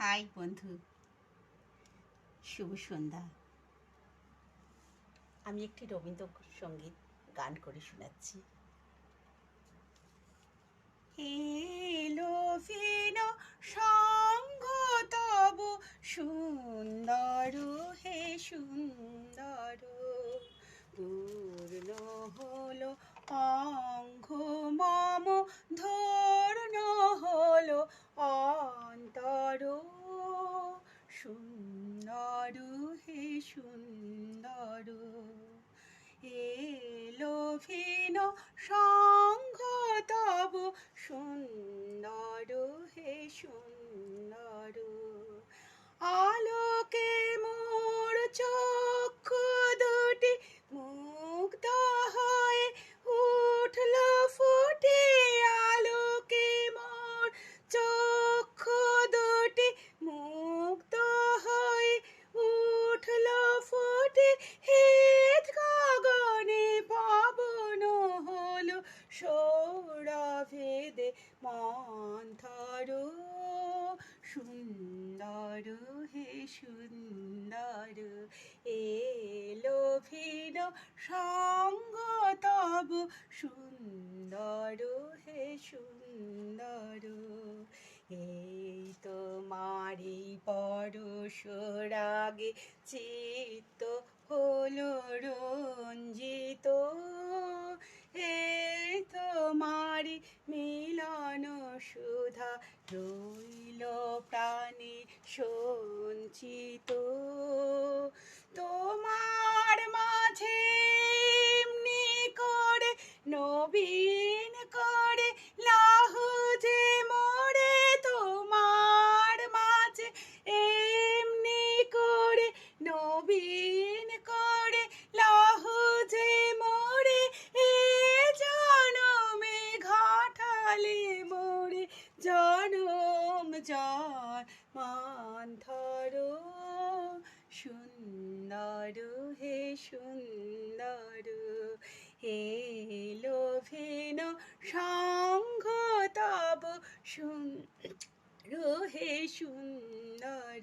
High বন্ধু, শুভ সন্ধ্যা। আমি একটি রবীন্দ্রসঙ্গীত গান করে শোনাচ্ছি। এলো ফিন সঙ্গ তব সুন্দর, হে সুন্দর, পূর্ণ হলো অঙ্গ মম, ধর্ণ হলো অন্তর, সুন্দর হে সুন্দর। এলো ভিন সঙ্গ তব সুন্দর, হে সুন্দর। আলোকে মোর চক্ষু দুটি মুগ্ধ হয়ে উঠল ফুটে, আলোকে মোর চক্ষু দুটি মুগ্ধ হয়ে উঠল ফুটে, হেত গগনে পবন হলো সৌরভেদে মন্থর, সুন্দর হে সুন্দর। এলো ভিন সঙ্গ তব সুন্দর, হে সুন্দর। এই তোমারি পরশ রাগে চিত্ত হলো রঞ্জিত, এই তোমারি মিলন সুধা রইল প্রাণে সঞ্চিত। তোমার মাঝে এমনি করে নবীন করে লাহুজে মোরে, তোমার মাঝে এমনি করে নবীন করে লাহুজে মোরে, এ জনমে ঘাটালে মোরে জনম জন্মান্তর, সুন্দর হে সুন্দর। এলো ভিন সঙ্গ তব সুন্দর হে সুন্দর।